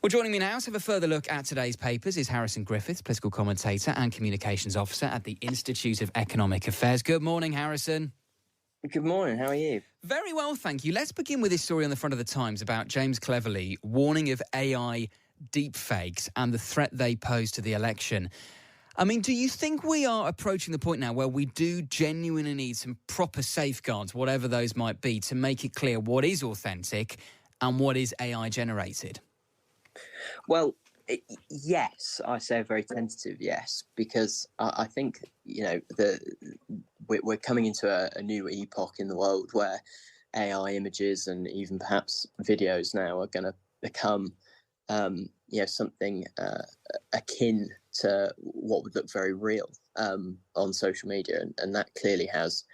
Well, joining me now to have a further look at today's papers is Harrison Griffiths, political commentator and communications officer at the Institute of Economic Affairs. Good morning, Harrison. Good morning, how are you? Very well, thank you. Let's begin with this story on the front of the Times about James Cleverly warning of AI deepfakes and the threat they pose to the election. I mean, do you think we are approaching the point now where we do genuinely need some proper safeguards, whatever those might be, to make it clear what is authentic and what is AI generated? Well, yes, I say a very tentative yes, because I think, we're coming into a new epoch in the world where AI images and even perhaps videos now are going to become, something akin to what would look very real on social media. And that clearly has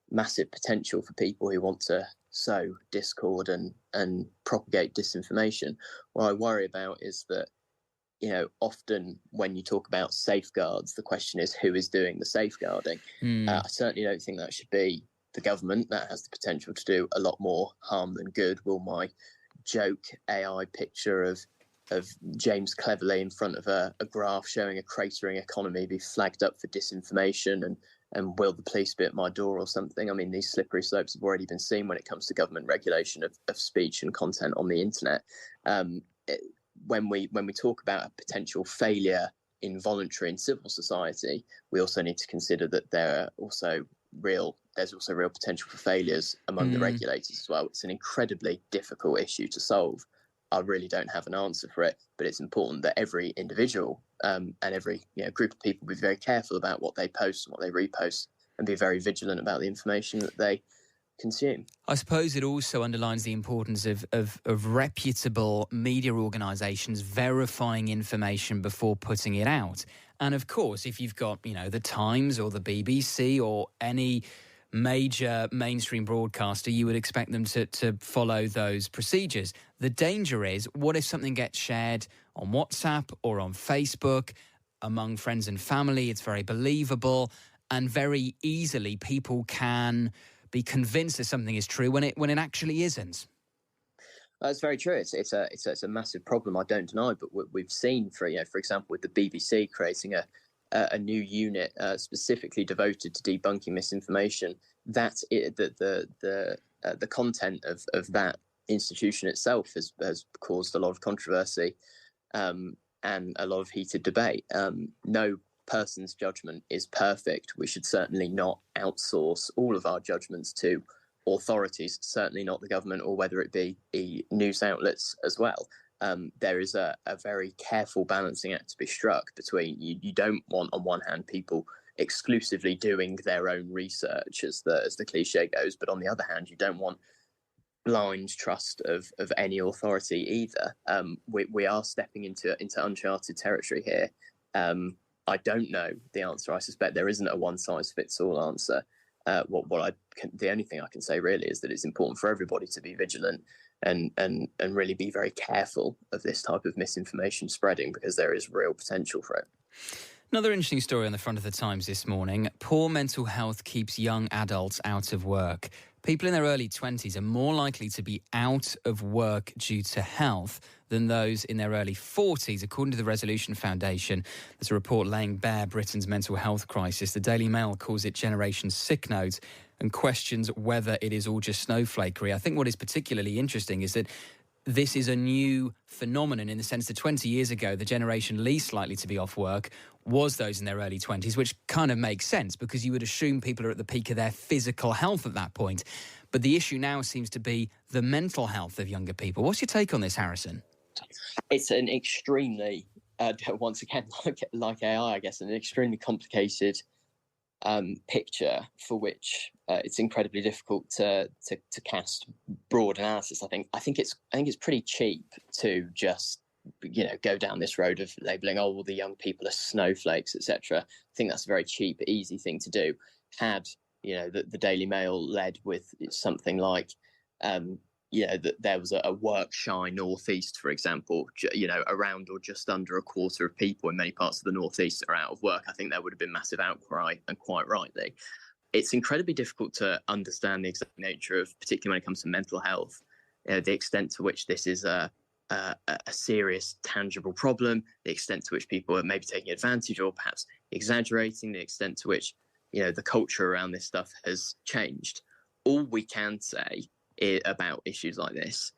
massive potential for people who want to sow discord and propagate disinformation. What I worry about is that, often when you talk about safeguards, the question is who is doing the safeguarding. I certainly don't think that should be the government. That has the potential to do a lot more harm than good. Will my joke AI picture of James Cleverly in front of a graph showing a cratering economy be flagged up for disinformation, and will the police be at my door or something? I mean, these slippery slopes have already been seen when it comes to government regulation of speech and content on the internet. When we talk about a potential failure in voluntary and civil society, we also need to consider that there's also real potential for failures among the regulators as well. It's an incredibly difficult issue to solve. I really don't have an answer for it, but it's important that every individual and every group of people be very careful about what they post and what they repost, and be very vigilant about the information that they consume. I suppose it also underlines the importance of reputable media organisations verifying information before putting it out. And of course, if you've got, the Times or the BBC or any major mainstream broadcaster, you would expect them to follow those procedures. The danger is, what if something gets shared on WhatsApp or on Facebook among friends and family? It's very believable, and very easily people can be convinced that something is true when it actually isn't. That's very true. It's a massive problem. I don't deny, but we've seen, for example, with the BBC creating a new unit specifically devoted to debunking misinformation, that the content of that institution itself has caused a lot of controversy and a lot of heated debate. No person's judgment is perfect. We should certainly not outsource all of our judgments to authorities, certainly not the government, or whether it be news outlets as well. There is a very careful balancing act to be struck between you don't want, on one hand, people exclusively doing their own research, as the cliche goes, but on the other hand, you don't want blind trust of any authority either. We are stepping into uncharted territory here. I don't know the answer. I suspect there isn't a one-size-fits-all answer. The only thing I can say really is that it's important for everybody to be vigilant and really be very careful of this type of misinformation spreading, because there is real potential for it. Another interesting story on the front of the Times this morning. Poor mental health keeps young adults out of work. People in their early 20s are more likely to be out of work due to health than those in their early 40s, according to the Resolution Foundation. There's a report laying bare Britain's mental health crisis. The Daily Mail calls it Generation Sick Note and questions whether it is all just snowflakery. I think what is particularly interesting is that this is a new phenomenon in the sense that 20 years ago, the generation least likely to be off work was those in their early 20s, which kind of makes sense because you would assume people are at the peak of their physical health at that point. But the issue now seems to be the mental health of younger people. What's your take on this, Harrison? It's an extremely, once again, like AI, I guess, an extremely complicated picture for which it's incredibly difficult to cast broad analysis. I think it's pretty cheap to just go down this road of labeling well, the young people are snowflakes, etc. I think that's a very cheap, easy thing to do. Had the Daily Mail led with something like that there was a work-shy northeast, for example, around or just under a quarter of people in many parts of the northeast are out of work, I think there would have been massive outcry, and quite rightly. It's incredibly difficult to understand the exact nature of, particularly when it comes to mental health, the extent to which this is a a serious, tangible problem, the extent to which people are maybe taking advantage or perhaps exaggerating, the extent to which, the culture around this stuff has changed. All we can say about issues like this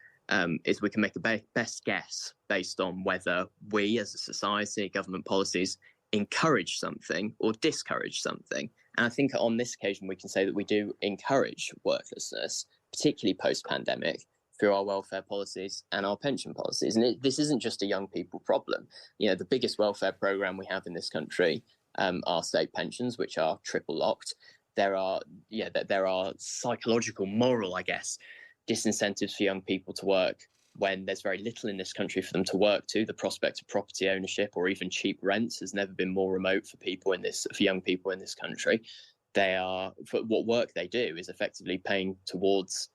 is we can make a best guess based on whether we as a society, government policies, encourage something or discourage something. And I think on this occasion, we can say that we do encourage worklessness, particularly post-pandemic, through our welfare policies and our pension policies. And this isn't just a young people problem. The biggest welfare programme we have in this country are state pensions, which are triple locked. There are psychological, moral, disincentives for young people to work when there's very little in this country for them to work to. The prospect of property ownership or even cheap rents has never been more remote for young people in this country. For what work they do is effectively paying towards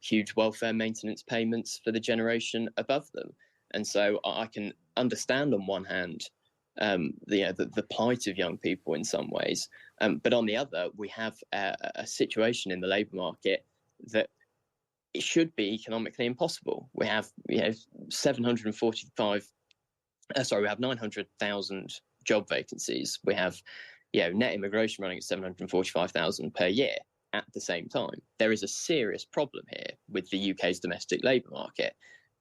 huge welfare maintenance payments for the generation above them. And so I can understand on one hand the plight of young people in some ways, but on the other, we have a situation in the labour market that it should be economically impossible. We have 900,000 job vacancies. We have net immigration running at 745,000 per year. At the same time, there is a serious problem here with the UK's domestic labour market.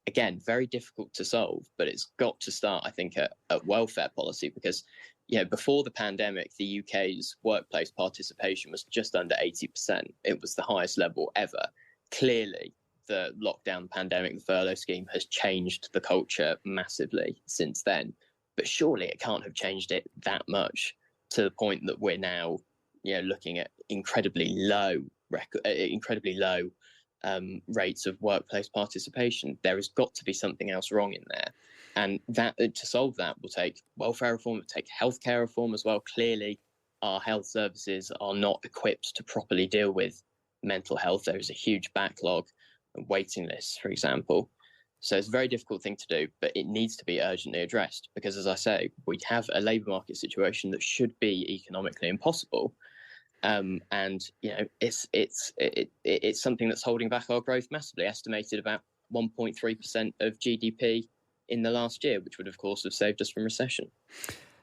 Again, very difficult to solve, but it's got to start, I think, at welfare policy, because before the pandemic, the UK's workplace participation was just under 80%. It was the highest level ever. Clearly, the lockdown, pandemic, the furlough scheme has changed the culture massively since then. But surely it can't have changed it that much to the point that we're now looking at incredibly low rates of workplace participation. There has got to be something else wrong in there. And that to solve that will take welfare reform, will take healthcare reform as well. Clearly, our health services are not equipped to properly deal with mental health. There is a huge backlog and waiting lists, for example. So it's a very difficult thing to do, but it needs to be urgently addressed because, as I say, we have a labour market situation that should be economically impossible. It's something that's holding back our growth massively, estimated about 1.3% of GDP in the last year, which would, of course, have saved us from recession.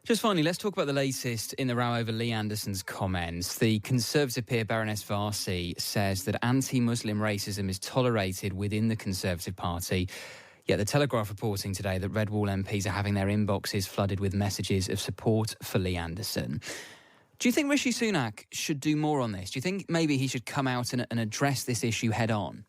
Just finally, let's talk about the latest in the row over Lee Anderson's comments. The Conservative peer Baroness Varsi says that anti-Muslim racism is tolerated within the Conservative Party. Yet the Telegraph reporting today that Red Wall MPs are having their inboxes flooded with messages of support for Lee Anderson. Do you think Rishi Sunak should do more on this? Do you think maybe he should come out and address this issue head on?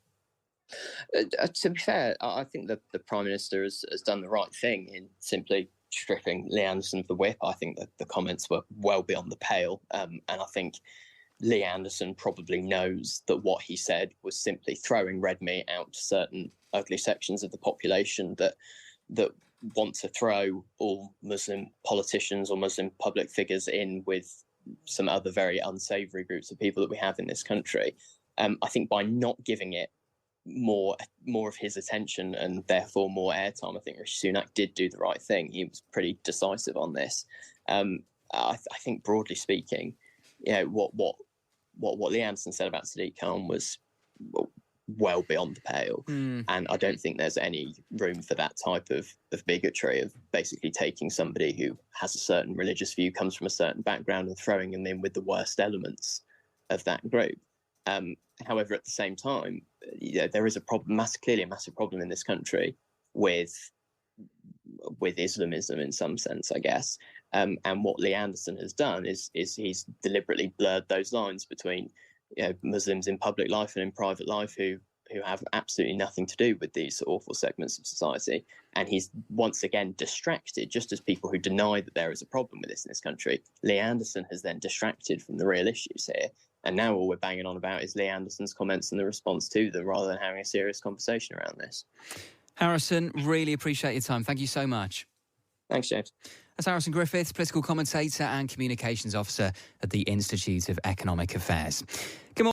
To be fair, I think that the Prime Minister has done the right thing in simply stripping Lee Anderson of the whip. I think that the comments were well beyond the pale. And I think Lee Anderson probably knows that what he said was simply throwing red meat out to certain ugly sections of the population that want to throw all Muslim politicians or Muslim public figures in with some other very unsavoury groups of people that we have in this country. I think by not giving it more of his attention and therefore more airtime, I think Rishi Sunak did do the right thing. He was pretty decisive on this. I think broadly speaking, what Lee Anderson said about Sadiq Khan was well beyond the pale. And I don't think there's any room for that type of bigotry, of basically taking somebody who has a certain religious view, comes from a certain background, and throwing them in with the worst elements of that group. However, at the same time, there is clearly a massive problem in this country with Islamism in some sense, I guess. And what Lee Anderson has done is he's deliberately blurred those lines between Muslims in public life and in private life who have absolutely nothing to do with these awful segments of society. And he's once again distracted, just as people who deny that there is a problem with this in this country. Lee Anderson has then distracted from the real issues here. And now all we're banging on about is Lee Anderson's comments and the response to them, rather than having a serious conversation around this. Harrison, really appreciate your time. Thank you so much. Thanks, James. That's Harrison Griffiths, political commentator and communications officer at the Institute of Economic Affairs. Good morning.